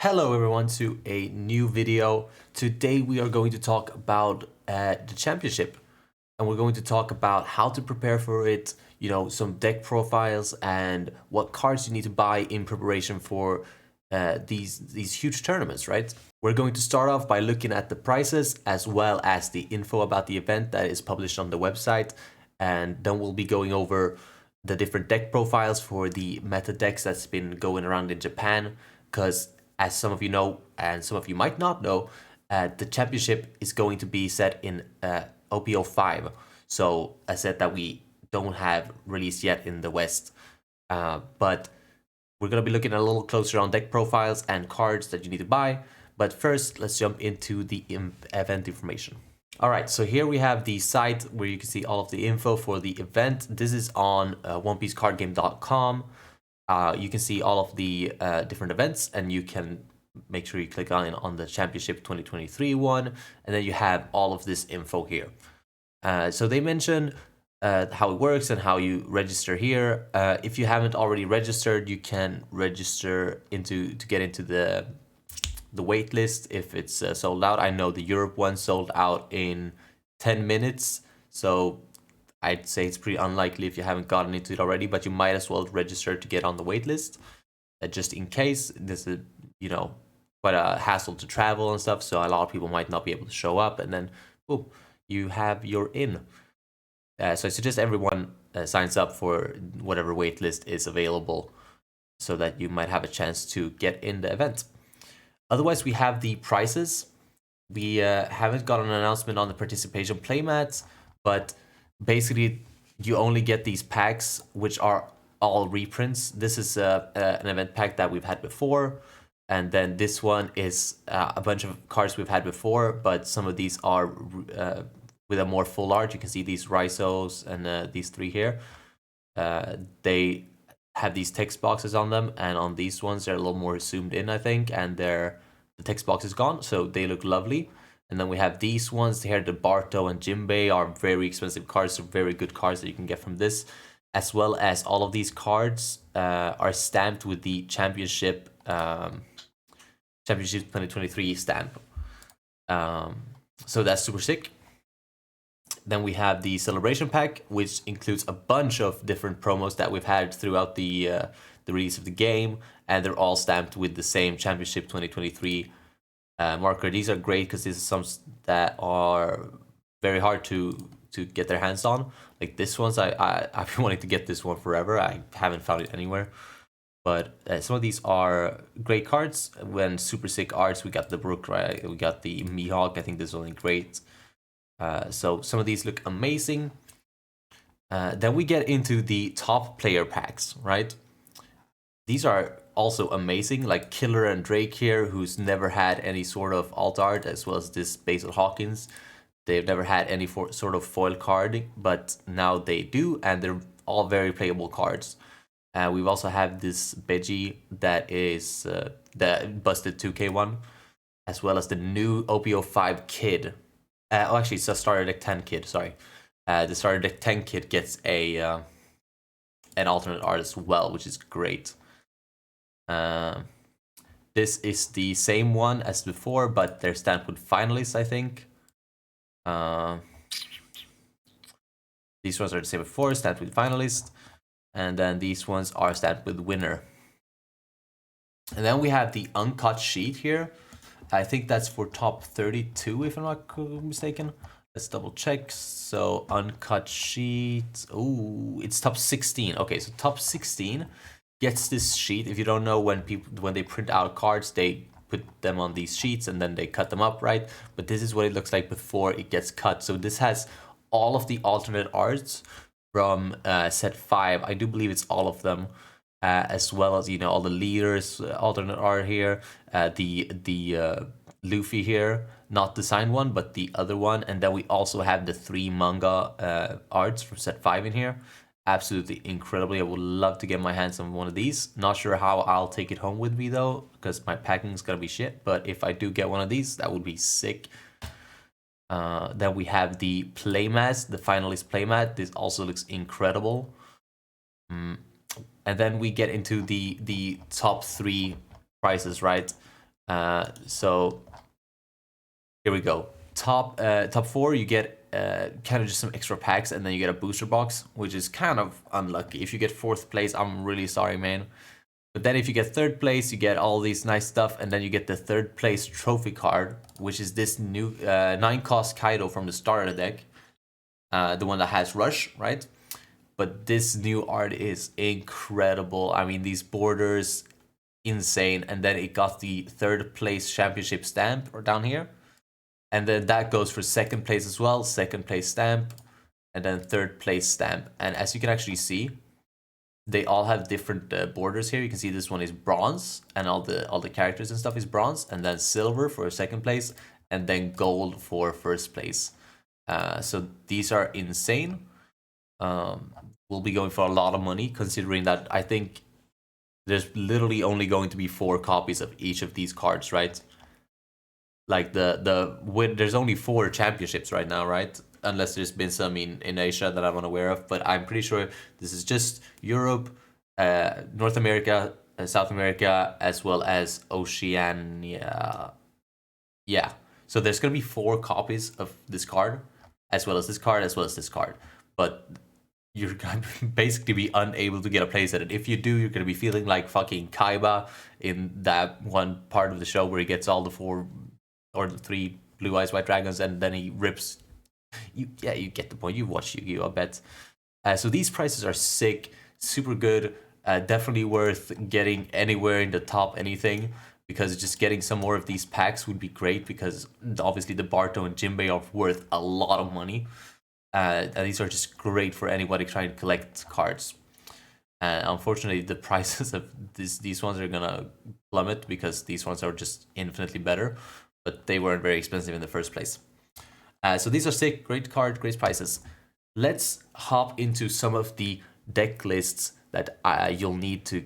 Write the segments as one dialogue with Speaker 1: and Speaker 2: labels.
Speaker 1: Hello everyone to a new video. Today we are going to talk about the championship, and we're going to talk about how to prepare for it, some deck profiles and what cards you need to buy in preparation for these huge tournaments, right? We're going to start off by looking at the prices as well as the info about the event that is published on the website, and then we'll be going over the different deck profiles for the meta decks that's been going around in Japan, because as some of you know, and some of you might not know, the championship is going to be set in OPO 5. So a set that we don't have released yet in the West. But we're going to be looking a little closer on deck profiles and cards that you need to buy. But first, let's jump into the event information. All right, so here we have the site where you can see all of the info for the event. This is on OnePieceCardGame.com. You can see all of the different events, and you can make sure you click on the Championship 2023 one, and then you have all of this info here. So they mention how it works and how you register here. If you haven't already registered, you can register to get into the wait list if it's sold out. I know the Europe one sold out in 10 minutes, so I'd say it's pretty unlikely if you haven't gotten into it already, but you might as well register to get on the wait list, just in case. This is, quite a hassle to travel and stuff, so a lot of people might not be able to show up, and then, you're in. So I suggest everyone signs up for whatever wait list is available, so that you might have a chance to get in the event. Otherwise, we have the prices. We haven't got an announcement on the participation playmats, but basically you only get these packs, which are all reprints. This is an event pack that we've had before, and then this one is a bunch of cards we've had before, but some of these are with a more full art. You can see these Rhisos and these three here. They have these text boxes on them, and on these ones they're a little more zoomed in, I think, and the text box is gone, so they look lovely. And then we have these ones here. The Barto and Jinbei are very expensive cards, so very good cards that you can get from this, as well as all of these cards are stamped with the Championship 2023 stamp. So that's super sick. Then we have the Celebration Pack, which includes a bunch of different promos that we've had throughout the release of the game, and they're all stamped with the same Championship 2023 marker. These are great because these are some that are very hard to get their hands on. Like this one's, I've been wanting to get this one forever. I haven't found it anywhere. But some of these are great cards. When super sick arts, we got the Brook, right? We got the Mihawk. I think this is only great. So some of these look amazing. Then we get into the top player packs, right? These are also amazing, like Killer and Drake here, who's never had any sort of alt art, as well as this Basil Hawkins. They've never had any sort of foil card, but now they do, and they're all very playable cards. We've also have this Beji that is the busted 2K one, as well as the new OPO 5 Kid. Actually, it's a starter deck 10 Kid, sorry. The starter deck 10 Kid gets an alternate art as well, which is great. This is the same one as before, but they're stamped with finalists, I think. These ones are the same before, stamped with finalists. And then these ones are stamped with winner. And then we have the uncut sheet here. I think that's for top 32, if I'm not mistaken. Let's double check. So uncut sheet. Oh, it's top 16. Okay, so top 16 gets this sheet. If you don't know, when they print out cards, they put them on these sheets and then they cut them up, right? But this is what it looks like before it gets cut. So this has all of the alternate arts from set 5. I do believe it's all of them, as well as all the leaders alternate art here, the Luffy here, not the signed one but the other one, and then we also have the 3 manga arts from set 5 in here. Absolutely incredibly. I would love to get my hands on one of these. Not sure how I'll take it home with me though, because my packing's gonna be shit, but if I do get one of these, that would be sick. Then we have the playmat, the finalist playmat. This also looks incredible. And then we get into the top 3 prices, right? So here we go. Top 4, you get kind of just some extra packs, and then you get a booster box, which is kind of unlucky. If you get 4th place, I'm really sorry, man. But then if you get 3rd place, you get all these nice stuff, and then you get the 3rd place trophy card, which is this new 9-cost Kaido from the starter deck. The one that has Rush, right? But this new art is incredible. I mean, these borders, insane. And then it got the 3rd place championship stamp or down here. And then that goes for 2nd place as well, 2nd place stamp, and then 3rd place stamp. And as you can actually see, they all have different borders here. You can see this one is bronze, and all the characters and stuff is bronze, and then silver for 2nd place, and then gold for 1st place. So these are insane. We'll be going for a lot of money, considering that I think there's literally only going to be 4 copies of each of these cards, right? Like there's only 4 championships right now, right? Unless there's been some in Asia that I'm unaware of, but I'm pretty sure this is just Europe, North America, South America, as well as Oceania. Yeah, so there's gonna be 4 copies of this card, as well as this card, as well as this card. But you're gonna basically be unable to get a playset. And if you do, you're gonna be feeling like fucking Kaiba in that one part of the show where he gets all the 4 or the 3 blue eyes white dragons, and then he rips. You get the point. You watch Yu-Gi-Oh! I bet. So these prices are sick, super good. Definitely worth getting anywhere in the top anything, because just getting some more of these packs would be great, because obviously the Barto and Jinbei are worth a lot of money. And these are just great for anybody trying to collect cards. And unfortunately, the prices of these ones are gonna plummet, because these ones are just infinitely better, but they weren't very expensive in the first place. So these are sick, great card, great prices. Let's hop into some of the deck lists that you'll need to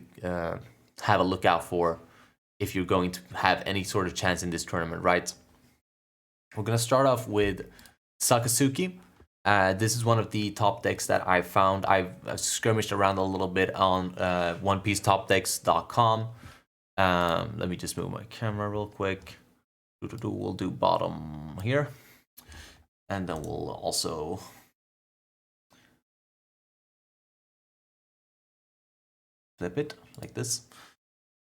Speaker 1: have a look out for if you're going to have any sort of chance in this tournament, right? We're gonna start off with Sakazuki. This is one of the top decks that I found. I've skirmished around a little bit on OnePieceTopDecks.com. Let me just move my camera real quick. We'll do bottom here. And then we'll also flip it like this.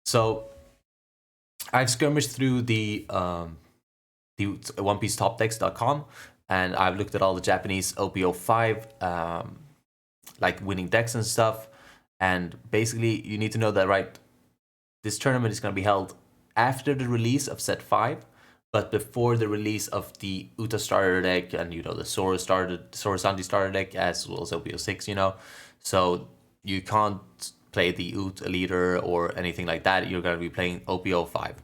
Speaker 1: So I've skirmished through the OnePieceTopDecks.com, and I've looked at all the Japanese OPO5 like winning decks and stuff. And basically, you need to know that, right, this tournament is going to be held after the release of set 5, but before the release of the Uta starter deck and, the Sorosanti starter deck, as well as OPO6, So you can't play the Uta leader or anything like that. You're going to be playing OPO5.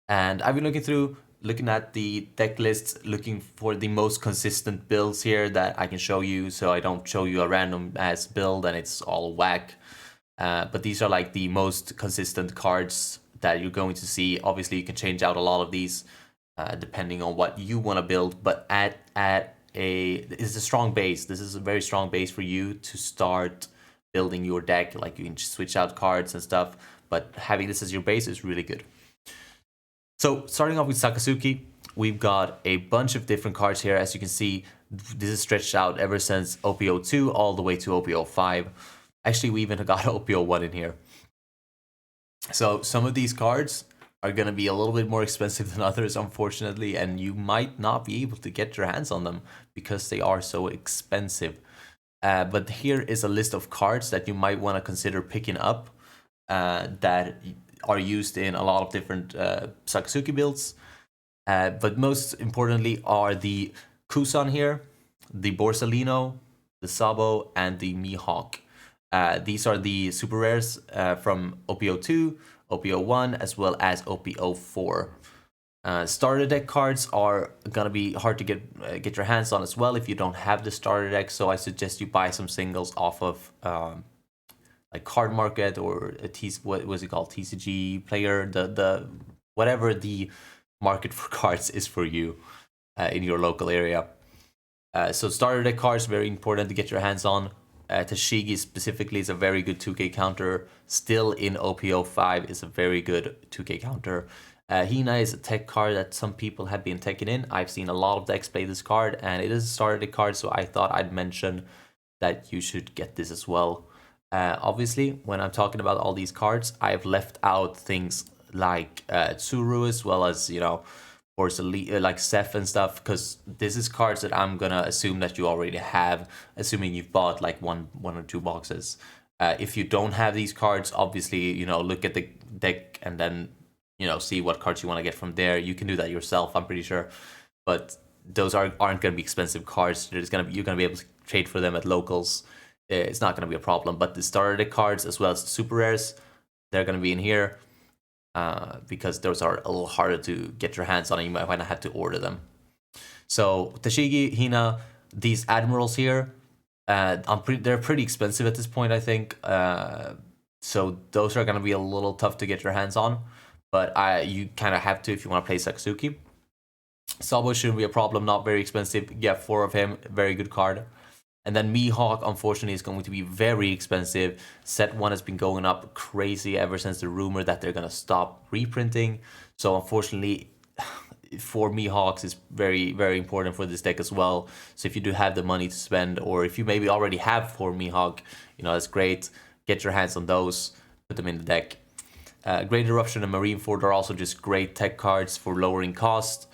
Speaker 1: And I've been looking at the deck lists, looking for the most consistent builds here that I can show you, so I don't show you a random ass build and it's all whack. But these are like the most consistent cards that you're going to see. Obviously, you can change out a lot of these depending on what you want to build, but it's a strong base. This is a very strong base for you to start building your deck. Like, you can switch out cards and stuff, but having this as your base is really good. So starting off with Sakazuki, we've got a bunch of different cards here. As you can see, this is stretched out ever since OPO2 all the way to OPO5. Actually, we even got OPO1 in here. So some of these cards are going to be a little bit more expensive than others, unfortunately, and you might not be able to get your hands on them because they are so expensive. But here is a list of cards that you might want to consider picking up that are used in a lot of different Sakazuki builds. But most importantly are the Kusan here, the Borsalino, the Sabo, and the Mihawk. These are the super rares from OPO2, OPO1, as well as OPO4. Starter deck cards are gonna be hard to get your hands on as well if you don't have the starter deck. So I suggest you buy some singles off of like Card Market or what was it called, TCG Player, the whatever the market for cards is for you in your local area. So starter deck cards, very important to get your hands on. Tashigi specifically is a very good 2k counter. Still in OPO5 is a very good 2k counter. Hina is a tech card that some people have been taking in. I've seen a lot of decks play this card, and it is a starter deck card, so I thought I'd mention that you should get this as well. Obviously, when I'm talking about all these cards, I've left out things like Tsuru, as well as, you know, or like Seth and stuff, because this is cards that I'm gonna assume that you already have, assuming you've bought like one or two boxes. If you don't have these cards, obviously, you know, look at the deck and then, you know, see what cards you want to get from there. You can do that yourself, I'm pretty sure, but those aren't gonna be expensive cards. You're gonna be able to trade for them at locals. It's not gonna be a problem. But the starter deck cards, as well as the super rares, they're gonna be in here. Because those are a little harder to get your hands on, and you might have to order them. So Tashigi, Hina, these admirals here, they're pretty expensive at this point, I think. So those are gonna be a little tough to get your hands on, but you kind of have to if you want to play Sakazuki. Sabo shouldn't be a problem, not very expensive. Get 4 of him, very good card. And then Mihawk, unfortunately, is going to be very expensive. Set 1 has been going up crazy ever since the rumor that they're going to stop reprinting. So unfortunately, for Mihawks is very, very important for this deck as well. So if you do have the money to spend, or if you maybe already have 4 Mihawk, you know, that's great. Get your hands on those, put them in the deck. Great Eruption and Marineford are also just great tech cards for lowering cost.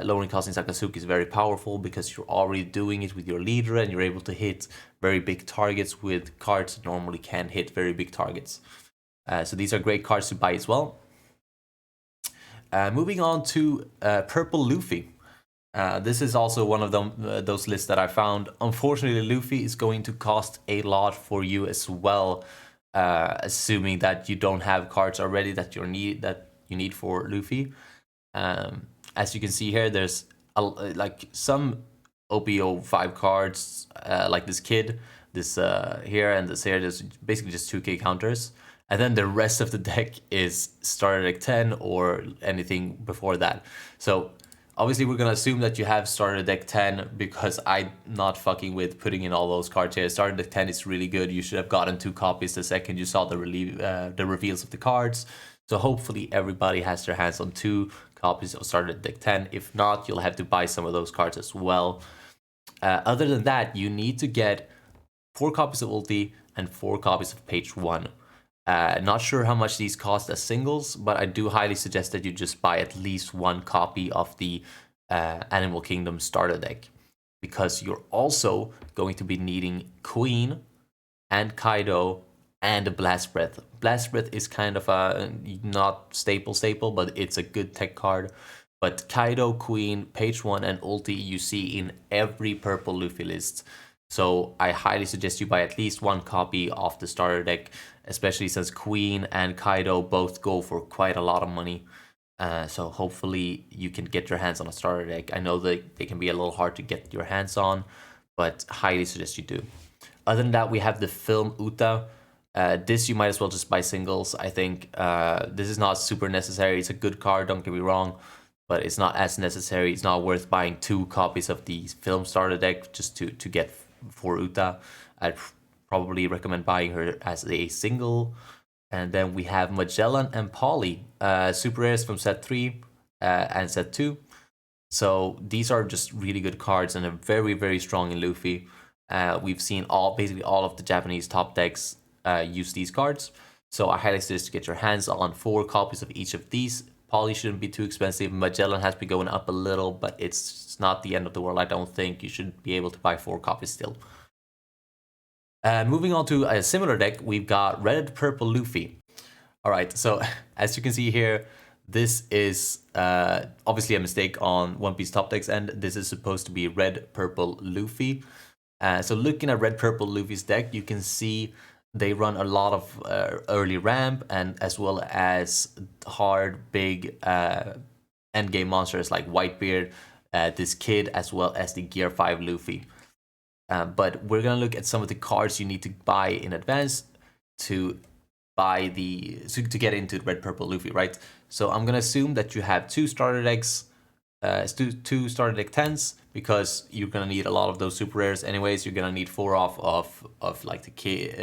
Speaker 1: Lowering cost in Sakazuki is very powerful because you're already doing it with your leader, and you're able to hit very big targets with cards that normally can't hit very big targets. So these are great cards to buy as well. Moving on to Purple Luffy. This is also one of those lists that I found. Unfortunately, Luffy is going to cost a lot for you as well, assuming that you don't have cards already that you need for Luffy. As you can see here, there's like some OPO5 cards, like this kid, this here and this here. There's basically just 2k counters, and then the rest of the deck is starter deck 10 or anything before that. So obviously we're gonna assume that you have starter deck 10, because I'm not fucking with putting in all those cards here. Starter deck 10 is really good. You should have gotten 2 copies the second you saw the reveals of the cards. So hopefully everybody has their hands on 2 copies of starter deck 10. If not, you'll have to buy some of those cards as well. Other than that, you need to get 4 copies of Ulti and 4 copies of Page 1. Not sure how much these cost as singles, but I do highly suggest that you just buy at least 1 copy of the Animal Kingdom starter deck, because you're also going to be needing Queen and Kaido and a Blast Breath. Blast Breath is kind of a not staple, but it's a good tech card. But Kaido, Queen, Page 1, and Ulti you see in every purple Luffy list. So I highly suggest you buy at least 1 copy of the starter deck, especially since Queen and Kaido both go for quite a lot of money. So hopefully you can get your hands on a starter deck. I know that they can be a little hard to get your hands on, but highly suggest you do. Other than that, we have the Film Uta. This you might as well just buy singles. I think this is not super necessary. It's a good card, don't get me wrong, but it's not as necessary. It's not worth buying 2 copies of the film starter deck just to get for Uta. I'd probably recommend buying her as a single. And then we have Magellan and Polly, super rares from set 3 and set 2. So these are just really good cards and are very, very strong in Luffy. We've seen basically all of the Japanese top decks use these cards. So I highly suggest to get your hands on 4 copies of each of these. Polly shouldn't be too expensive. Magellan has been going up a little, but it's not the end of the world, I don't think. You should be able to buy 4 copies still. Moving on to a similar deck, we've got Red Purple Luffy. Alright, so as you can see here, this is obviously a mistake on One Piece top decks, and this is supposed to be Red Purple Luffy. So looking at Red Purple Luffy's deck, you can see they run a lot of early ramp, and as well as hard, big endgame monsters like Whitebeard, this kid, as well as the Gear 5 Luffy. But we're gonna look at some of the cards you need to buy in advance to get into Red Purple Luffy, right? So I'm gonna assume that you have 2 starter decks, two starter deck 10s, because you're gonna need a lot of those super rares anyways. You're gonna need 4 off of like the kid,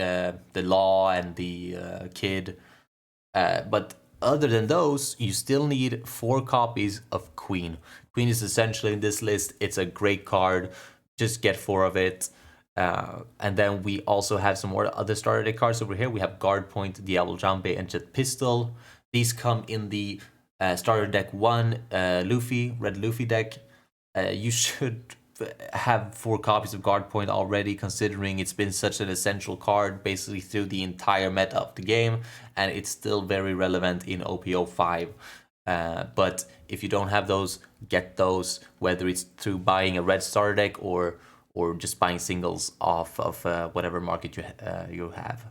Speaker 1: the Law and the Kid. But other than those, you still need 4 copies of Queen. Queen is essentially in this list. It's a great card. Just get 4 of it. And then we also have some more other starter deck cards over here. We have Guard Point, Diablo Jambe, and Jet Pistol. These come in the starter deck 1 Luffy, red Luffy deck. You should have 4 copies of Guard Point already, considering it's been such an essential card basically through the entire meta of the game, and it's still very relevant in OPO 5. But if you don't have those, get those, whether it's through buying a red starter deck or just buying singles off of whatever market you have.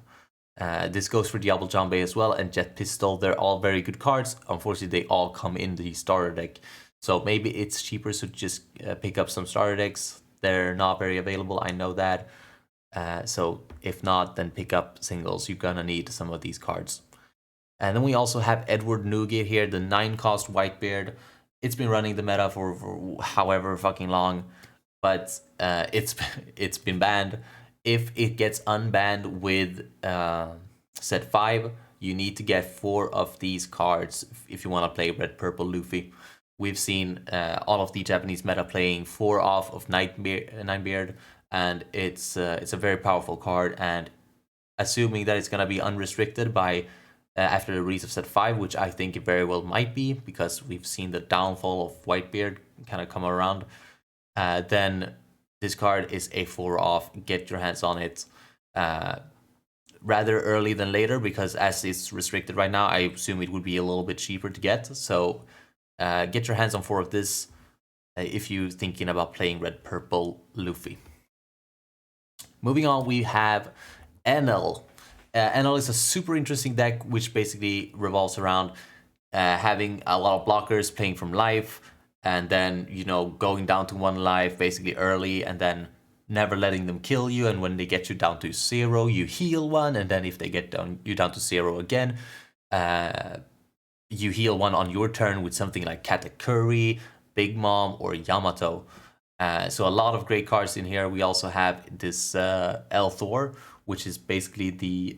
Speaker 1: This goes for Diablo Jambe as well, and Jet Pistol. They're all very good cards. Unfortunately, they all come in the starter deck. So maybe it's cheaper to just pick up some starter decks. They're not very available, I know that. So if not, then pick up singles. You're gonna need some of these cards. And then we also have Edward Nugget here, the 9-cost Whitebeard. It's been running the meta for however fucking long, but it's been banned. If it gets unbanned with set 5, you need to get 4 of these cards if you want to play Red Purple Luffy. We've seen all of the Japanese meta playing 4 off of Ninebeard, and it's a very powerful card. And assuming that it's gonna be unrestricted by after the release of set 5, which I think it very well might be, because we've seen the downfall of Whitebeard kind of come around, then this card is a 4 off. Get your hands on it rather early than later, because as it's restricted right now, I assume it would be a little bit cheaper to get. So get your hands on 4 of this if you're thinking about playing Red Purple Luffy. Moving on, we have NL. NL is a super interesting deck, which basically revolves around having a lot of blockers, playing from life, and then, you know, going down to 1 life basically early, and then never letting them kill you. And when they get you down to 0, you heal 1, and then if they get you down to 0 again, you heal 1 on your turn with something like Katakuri, Big Mom, or Yamato. So a lot of great cards in here. We also have this El Thor, which is basically the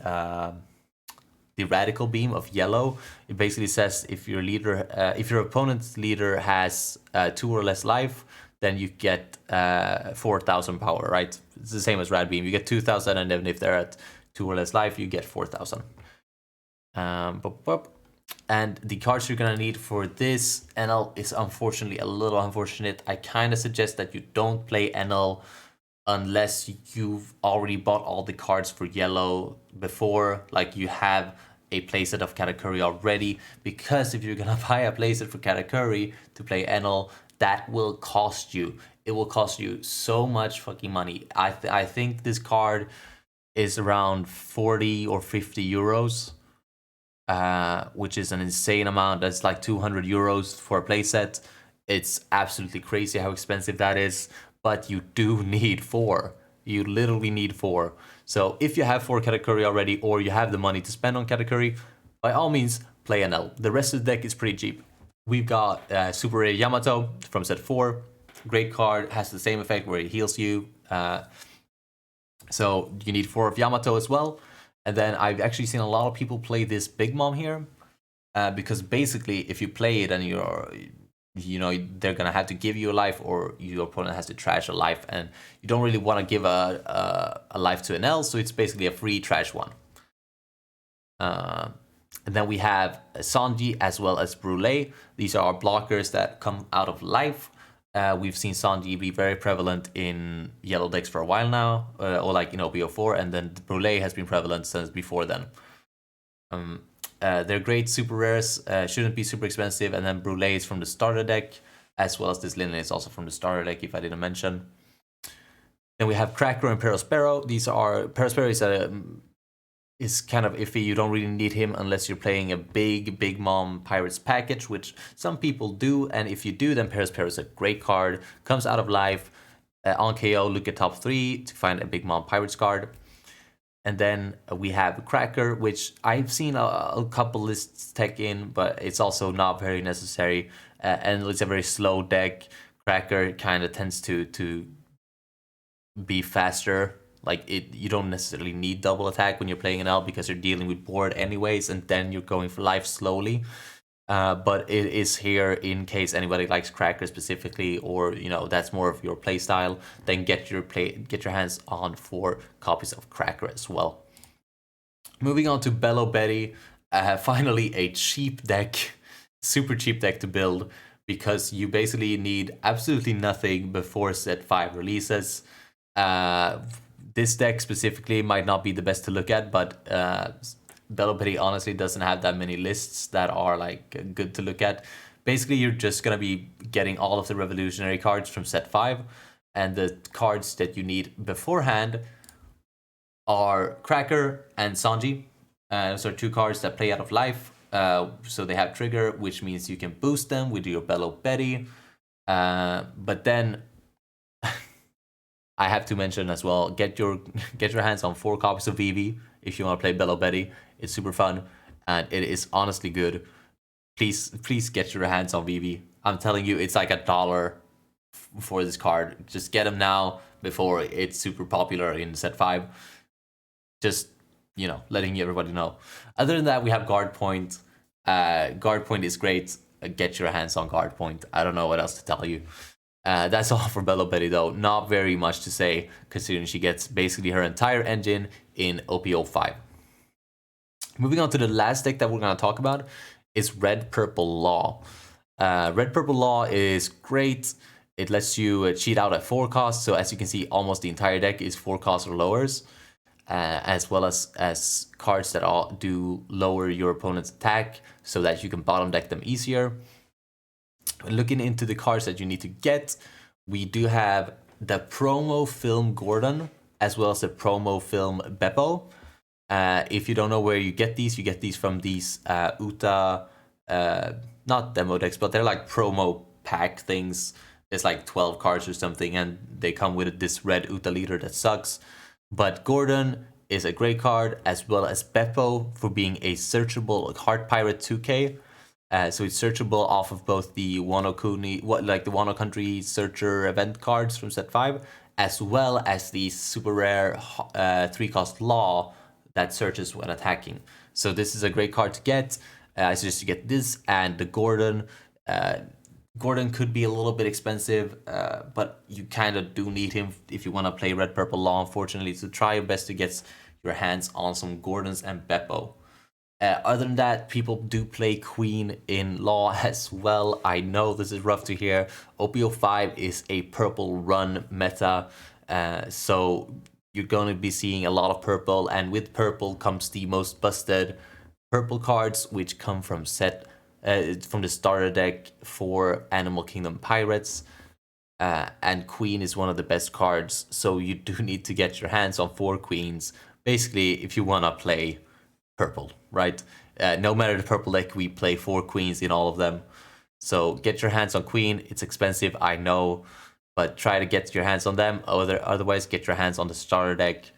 Speaker 1: radical beam of yellow. It basically says if your leader, if your opponent's leader has 2 or less life, then you get 4,000 power. Right? It's the same as rad beam. You get 2,000, and then if they're at 2 or less life, you get 4,000. And the cards you're gonna need for this NL is unfortunately a little unfortunate. I kind of suggest that you don't play NL unless you've already bought all the cards for yellow before, like you have a playset of Katakuri already, because if you're gonna buy a playset for Katakuri to play NL, that will cost you. It will cost you so much fucking money. I think this card is around 40 or 50 euros, which is an insane amount. That's like 200 euros for a playset. It's absolutely crazy how expensive that is. But you do need 4. You literally need 4. So if you have 4 Katakuri already, or you have the money to spend on Katakuri, by all means, play NL. The rest of the deck is pretty cheap. We've got Super Rare Yamato from set 4. Great card, has the same effect where it heals you. So you need 4 of Yamato as well. And then I've actually seen a lot of people play this Big Mom here, because basically if you play it and they're gonna have to give you a life, or your opponent has to trash a life, and you don't really want to give a life to an L, so it's basically a free trash one. And then we have Sanji as well as Brûlé. These are blockers that come out of life. We've seen Sanji be very prevalent in yellow decks for a while now, or like in OBO4, and then Brûlé has been prevalent since before then. They're great super rares, shouldn't be super expensive, and then Brûlé is from the starter deck, as well as this Linen is also from the starter deck, if I didn't mention. Then we have Cracker and Perospero. These are, Perospero is kind of iffy. You don't really need him unless you're playing a Big Mom Pirates package, which some people do, and if you do, then Perospero is a great card. Comes out of life, on KO, look at top 3 to find a Big Mom Pirates card. And then we have Cracker, which I've seen a couple lists tech in, but it's also not very necessary. And it's a very slow deck. Cracker kind of tends to be faster. Like you don't necessarily need double attack when you're playing an L because you're dealing with board anyways, and then you're going for life slowly. But it is here in case anybody likes Cracker specifically, or that's more of your play style. Then get your hands on 4 copies of Cracker as well. Moving on to Bello Betty, finally a cheap deck, super cheap deck to build because you basically need absolutely nothing before set 5 releases. This deck specifically might not be the best to look at, but Bello Betty honestly doesn't have that many lists that are like good to look at. Basically, you're just gonna be getting all of the revolutionary cards from set 5, and the cards that you need beforehand are Cracker and Sanji. Those are 2 cards that play out of life. So they have trigger, which means you can boost them with your Bello Betty. But then I have to mention as well, get your hands on 4 copies of Vivi if you want to play Bello Betty. It's super fun and it is honestly good. Please get your hands on Vivi. I'm telling you, it's like $1 for this card. Just get them now before it's super popular in set 5. Just letting everybody know. Other than that, we have Guard Point. Guard Point is great. Get your hands on Guard Point. I don't know what else to tell you. That's all for Bello Betty, though. Not very much to say, considering she gets basically her entire engine in OP05. Moving on to the last deck that we're going to talk about is Red Purple Law. Red Purple Law is great. It lets you cheat out at 4 costs. So as you can see, almost the entire deck is 4 costs or lowers. As well as cards that do lower your opponent's attack so that you can bottom deck them easier. Looking into the cards that you need to get, we do have the promo film Gordon as well as the promo film Beppo. If you don't know where you get these from these Uta, not demo decks, but they're like promo pack things. There's like 12 cards or something, and they come with this red Uta leader that sucks. But Gordon is a great card, as well as Beppo for being a searchable Heart Pirate 2K. So it's searchable off of both the Wano Country Searcher event cards from set 5, as well as the super rare 3-cost Law that searches when attacking. So this is a great card to get. I suggest you get this and the Gordon. Gordon could be a little bit expensive, but you kind of do need him if you want to play Red Purple Law, unfortunately. So try your best to get your hands on some Gordons and Beppo. Other than that, people do play Queen in Law as well. I know this is rough to hear. OP05 is a purple run meta, so you're going to be seeing a lot of purple, and with purple comes the most busted purple cards, which come from the starter deck for Animal Kingdom Pirates. And Queen is one of the best cards, so you do need to get your hands on 4 Queens, basically, if you want to play purple, right? No matter the purple deck, we play 4 Queens in all of them. So get your hands on Queen. It's expensive, I know, but try to get your hands on them. Otherwise, get your hands on the starter deck.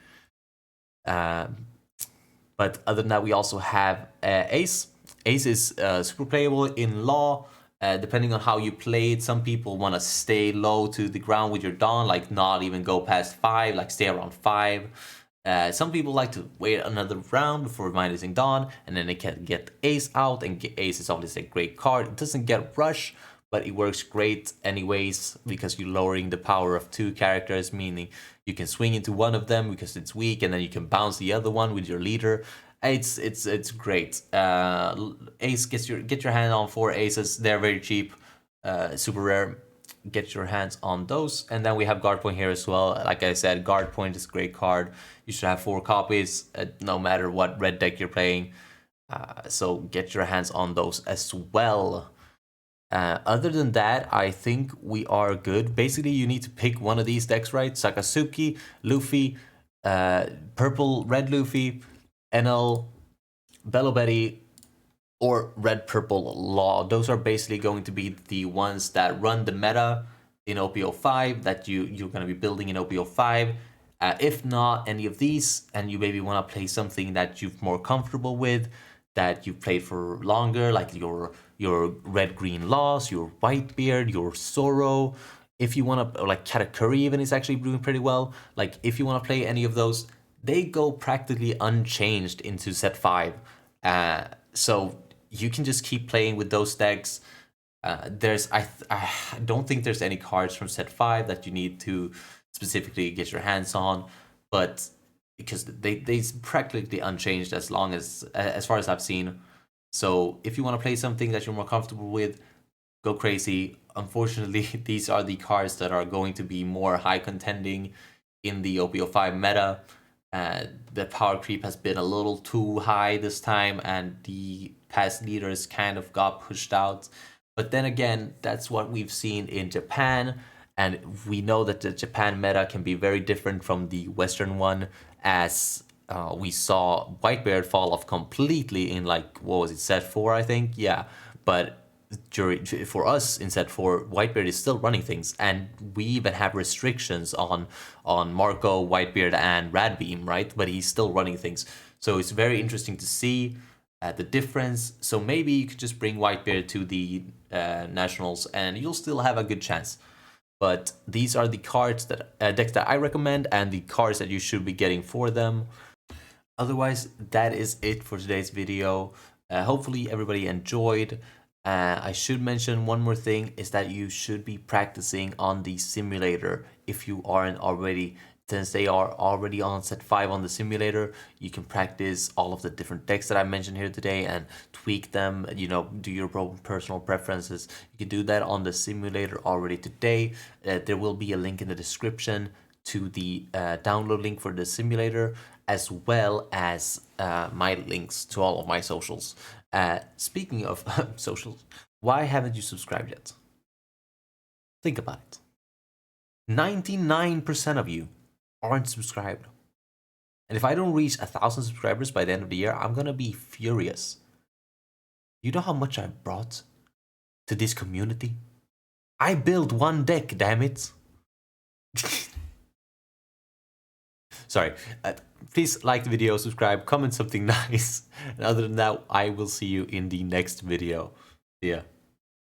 Speaker 1: But other than that, we also have Ace. Ace is super playable in Law. Depending on how you play it, some people want to stay low to the ground with your Dawn, like not even go past 5, like stay around 5. Some people like to wait another round before minusing Dawn, and then they can get Ace out, and Ace is obviously a great card. It doesn't get Rush, but it works great anyways because you're lowering the power of 2 characters, meaning you can swing into one of them because it's weak, and then you can bounce the other one with your leader. It's great. Ace, get your hand on 4 Aces. They're very cheap, super rare. Get your hands on those. And then we have Guard Point here as well. Like I said, Guard Point is a great card. You should have 4 copies, no matter what red deck you're playing. So get your hands on those as well. Other than that, I think we are good. Basically, you need to pick one of these decks, right? Sakazuki, Luffy, Red Luffy, NL, Bello Betty, or Red Purple Law. Those are basically going to be the ones that run the meta in OP05 that you're going to be building in OP05. If not any of these, and you maybe want to play something that you're more comfortable with, that you've played for longer, like your Red Green Loss, your Whitebeard, your Sorrow. If you want to, like Katakuri even is actually doing pretty well. Like if you want to play any of those, they go practically unchanged into set 5. So you can just keep playing with those decks. I don't think there's any cards from set 5 that you need to specifically get your hands on, but because they practically unchanged as far as I've seen. So if you want to play something that you're more comfortable with, go crazy. Unfortunately, these are the cards that are going to be more high contending in the OPO5 meta. The power creep has been a little too high this time, and the past leaders kind of got pushed out. But then again, that's what we've seen in Japan, and we know that the Japan meta can be very different from the Western one, as we saw Whitebeard fall off completely in, like, what was it, set 4, I think? Yeah, but for us in set 4, Whitebeard is still running things, and we even have restrictions on Marco, Whitebeard, and Radbeam, right? But he's still running things, so it's very interesting to see the difference. So maybe you could just bring Whitebeard to the nationals, and you'll still have a good chance. But these are the cards that decks that I recommend, and the cards that you should be getting for them. Otherwise, that is it for today's video. Hopefully everybody enjoyed. I should mention one more thing, is that you should be practicing on the simulator if you aren't already. Since they are already on set 5 on the simulator, you can practice all of the different decks that I mentioned here today and tweak them, do your personal preferences. You can do that on the simulator already today. There will be a link in the description to the download link for the simulator, as well as my links to all of my socials. Speaking of socials, why haven't you subscribed yet? Think about it. 99% of you aren't subscribed. And if I don't reach 1,000 subscribers by the end of the year, I'm gonna be furious. You know how much I brought to this community? I built one deck, damn it. Sorry. Please like the video, subscribe, comment something nice. And other than that, I will see you in the next video. See ya.